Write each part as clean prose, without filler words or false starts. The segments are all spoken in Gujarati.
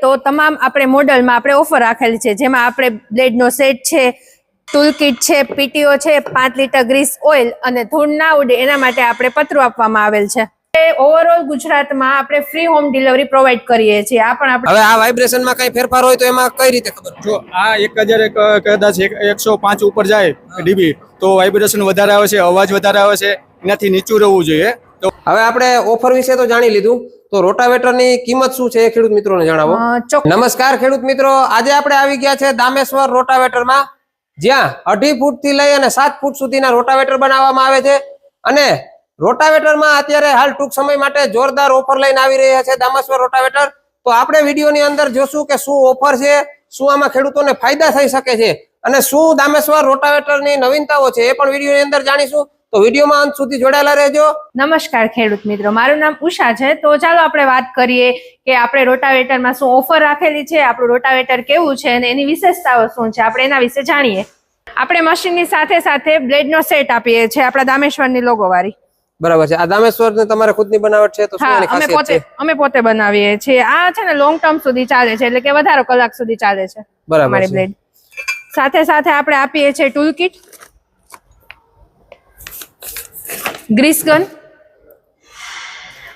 તો તમામ આપણે મોડલમાં આપણે ઓફર રાખેલી છે, જેમાં આપણે બ્લેડનો સેટ છે, ટૂલ કિટ છે, પીટીઓ છે, 5 લીટર ગ્રીસ ઓઇલ અને ધૂળ ના ઉડે એના માટે આપણે પતરું આપવામાં આવેલ છે. ઓવરઓલ ગુજરાતમાં આપણે ફ્રી હોમ ડિલિવરી પ્રોવાઈડ કરીએ છીએ. આ પણ આપણે હવે આ વાઇબ્રેશનમાં કઈ ફેરફાર હોય તો એમાં કઈ રીતે ખબર? જો આ 1000 કદાચ 105 ઉપર જાય ડીબી તો વાઇબ્રેશન વધારે આવે છે, અવાજ વધારે આવે છે, એનાથી નીચું રહેવું જોઈએ. તો હવે આપણે ઓફર વિશે તો જાણી લીધું, તો રોટાવેટરની કિંમત શું છે એ ખેડૂત મિત્રોને જણાવો. નમસ્કાર ખેડૂત મિત્રો, આજે આપણે આવી ગયા છે દામેશ્વર રોટાવેટરમાં, જ્યાં 2.5 ફૂટ થી લઈ અને 7 ફૂટ સુધીના રોટાવેટર બનાવવામાં આવે છે. અને રોટાવેટરમાં અત્યારે હાલ ટૂંક સમય માટે જોરદાર ઓફર લઈને આવી રહ્યા છે દામેશ્વર રોટાવેટર. તો આપણે વિડીયોની અંદર જોશું કે શું ઓફર છે, શું આમાં ખેડૂતોને ફાયદા થઈ શકે છે અને શું દામેશ્વર રોટાવેટરની નવીનતાઓ છે એ પણ વિડીયોની અંદર જાણીશું. તો વિડીયોમાં અંત સુધી જોડાયેલા રહેજો. નમસ્કાર ખેડૂત મિત્રો, મારું નામ ઉષા છે. તો ચાલો આપણે વાત કરીએ કે આપણે રોટાવેટરમાં શું ઓફર રાખેલી છે, આપણું રોટાવેટર કેવું છે અને એની વિશેષતાઓ શું છે, આપણે એના વિશે જાણીએ. આપણે મશીનની સાથે સાથે બ્લેડનો સેટ આપીએ છીએ, આપણા દામેશ્વરની લોગો વાળી. બરાબર છે. આ દામેશ્વર ને તમારે ખુદની બનાવટ છે તો શું એની ખાસિયત છે? અમે પોતે બનાવીએ છીએ. આ છે ને લોંગ ટર્મ સુધી ચાલે છે, એટલે કે વધારે કલાક સુધી ચાલે છે અમારી બ્લેડ. સાથે સાથે આપણે આપીએ છીએ ટૂલ કિટ, ગ્રીસ ગન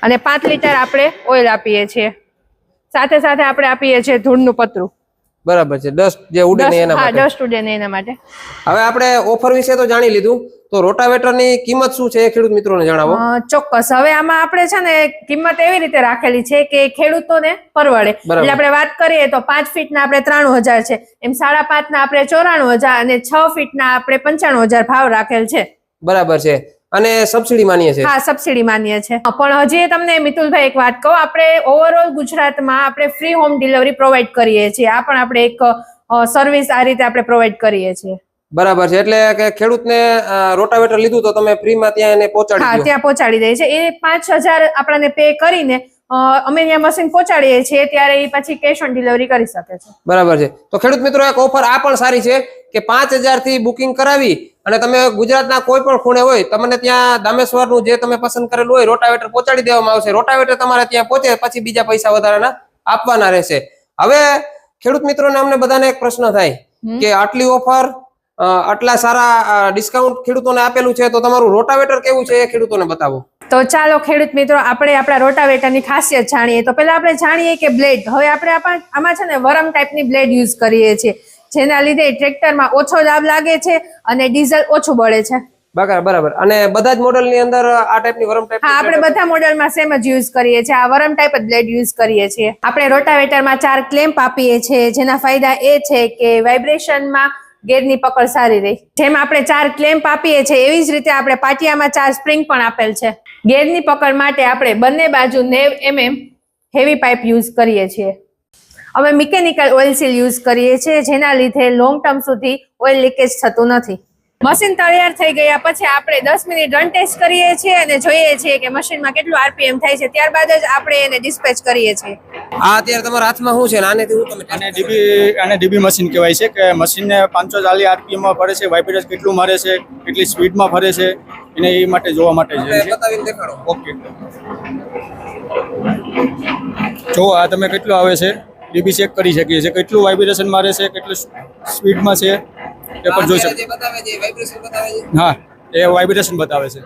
અને 5 લીટર આપણે ઓઇલ આપીએ છીએ. સાથે સાથે આપણે આપીએ છીએ ધૂળનું પતરું. બરાબર છે. ડસ્ટ જે ઉડે ને એના માટે. ડસ્ટ ઉડે ને એના માટે. હવે આપણે ઓફર વિશે તો જાણી લીધું, તો રોટાવેટરની કિંમત શું છે એ ખેડૂત મિત્રોને જણાવો. ચોક્કસ. હવે આમાં આપણે છે ને કિંમત એવી રીતે રાખેલી છે કે ખેડૂતોને પરવડે. એટલે આપણે વાત કરીએ તો 5 ફીટના આપણે 93,000 છે, એમ 5.5 ના આપણે 94,000 અને 6 ફીટના આપણે 95,000 ભાવ રાખેલ છે. બરાબર છે. અને સબસિડી માન્ય છે? હા, સબસિડી માન્ય છે. પણ હજી તમને મિતુલભાઈ એક વાત કહું, આપણે ઓવરઓલ ગુજરાતમાં આપણે ફ્રી હોમ ડિલિવરી પ્રોવાઈડ કરીએ છીએ. આ પણ આપણે એક સર્વિસ આ રીતે આપણે પ્રોવાઈડ કરીએ છીએ. બરાબર છે. એટલે કે ખેડૂતને રોટાવેટર લીધું તો તમે ફ્રીમાં ત્યાં એને પહોંચાડી દો? હા, ત્યાં પહોંચાડી દે છે. એ 5,000 આપણને પે કરીને અમે ત્યાં મશીન પહોંચાડીએ છીએ, ત્યારે એ પછી કેશ ઓન ડિલિવરી કરી શકે છે. બરાબર છે. તો ખેડૂત મિત્રો એક ઓફર આ પણ સારી છે કે 5,000 થી બુકિંગ કરાવી અને તમે ગુજરાતના કોઈ પણ ખૂણે હોય, તમને ત્યાં દામેશ્વરનું જે તમે પસંદ કરેલું હોય રોટાવેટર પહોંચાડી દેવામાં આવશે. રોટાવેટર તમારે ત્યાં પહોંચે પછી બીજા પૈસા વધારાના આપવાના રહેશે. હવે ખેડૂત મિત્રોને અમને બધાને એક પ્રશ્ન થાય કે આટલી ઓફર, આટલા સારા ડિસ્કાઉન્ટ ખેડૂતોને આપેલું છે, તો તમારું રોટાવેટર કેવું છે એ ખેડૂતોને બતાવો. તો ચાલો ખેડૂત મિત્રો, આપણે આપણા રોટાવેટરની ખાસિયત જાણીએ. તો પહેલા આપણે જાણીએ કે બ્લેડ. હવે આપણે આમાં છે ને વરમ ટાઈપની બ્લેડ યુઝ કરીએ છીએ, જેના લીધે ટ્રેક્ટરમાં ઓછો લાભ લાગે છે અને ડીઝલ ઓછું બળે છે. બરાબર. અને બધા જ મોડેલની અંદર આ ટાઈપની વરમ ટાઈપ? હા, આપણે બધા મોડેલમાં સેમ જ યુઝ કરીએ છીએ. આ વરમ ટાઈપ જ બ્લેડ યુઝ કરીએ છીએ. આપણે રોટાવેટરમાં 4 ક્લેમ્પ આપીએ છીએ, જેના ફાયદા એ છે કે વાઇબ્રેશનમાં ગેરની પકડ સારી રહી. જેમ આપણે 4 ક્લેમ્પ આપીએ છીએ, એવી જ રીતે આપણે પાટિયામાં 4 સ્પ્રિંગ પણ આપેલ છે. ગેરની પકડ માટે આપણે બંને બાજુ 90 mm હેવી પાઇપ યુઝ કરીએ છીએ. અમે મિકેનિકલ ઓઇલ સીલ યુઝ કરીએ છીએ, જેના લીધે લોંગ ટર્મ સુધી ઓઇલ લીકેજ થતું નથી. મશીન તૈયાર થઈ ગયા પછી આપણે 10 મિનિટ રન ટેસ્ટ કરીએ છીએ અને જોઈએ છીએ કે મશીનમાં કેટલું આરપીએમ થાય છે. ત્યારબાદ જ આપણે એને ડિસ્પેચ કરીએ છીએ. આ અત્યારે તમારા હાથમાં શું છે? આનેથી હું તમે આને ડીબી મશીન કહેવાય છે કે મશીનને 540 આરપીએમ માં ફરે છે, વાઇબ્રેશન કેટલું મારે છે, કેટલી સ્પીડમાં ફરે છે, એને એ માટે જોવા માટે છે. બતાવીને દેખાડો. ઓકે, જો આ તમે કેટલું આવે છે ડીબી ચેક કરી શકીએ છીએ, કેટલું વાઇબ્રેશન મારે છે, કેટલું સ્પીડમાં છે એ પણ જોઈ શકીએ. હા, એ વાઇબ્રેશન બતાવે છે.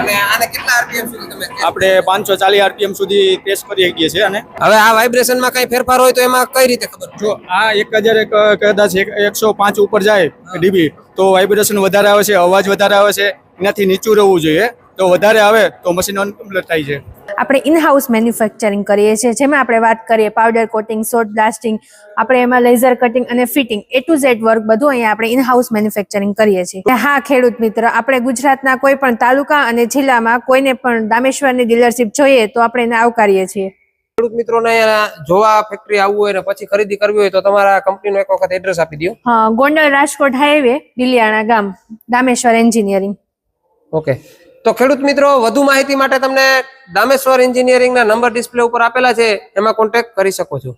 અને આને કેટલા આરપીએમ સુધી તમે? આપણે 540 આરપીએમ સુધી ટેસ્ટ કરી શકીએ છીએ. અને હવે આ વાઇબ્રેશનમાં કઈ ફેરફાર હોય તો એમાં કઈ રીતે ખબર? જો આ 1000 કદાચ 105 ઉપર જાય ડીબી તો વાઇબ્રેશન વધારે આવે છે, અવાજ વધારે આવે છે, એનાથી નીચું રહેવું જોઈએ. તો વધારે આવે તો મશીન અનકમ્પ્લીટ થાય છે. આપણે ઇનહાઉસ મેન્યુફેક્ચરિંગ કરીએ છીએ, જેમાં આપણે વાત કરીએ પાવડર કોટિંગ, સોટ બ્લાસ્ટિંગ, આપણે એમાં લેઝર કટિંગ અને fitting, A to Z work બધું અહીંયા આપણે ઇનહાઉસ મેન્યુફેક્ચરિંગ કરીએ છીએ. હા ખેડૂત મિત્ર, આપણે ગુજરાતના કોઈ પણ તાલુકા અને જિલ્લામાં કોઈને પણ દામેશ્વરની ડીલરશીપ જોઈએ તો આપણે એને આવકારીએ છીએ. ખેડૂત મિત્રોને જોવા ફેક્ટરી આવવું હોય ને પછી ખરીદી કરવી હોય તો તમારા કંપનીનો એક વખત એડ્રેસ આપી દો. હા, ગોંડલ રાજકોટ હાઈવે, ડીલિયાણા ગામ, દામેશ્વર એન્જિનિયરિંગ. ઓકે. તો ખેડૂત મિત્રો, વધુ માહિતી માટે તમને દામેશ્વર એન્જિનિયરિંગના નંબર ડિસ્પ્લે ઉપર આપેલા છે, એમાં કોન્ટેક્ટ કરી શકો છો.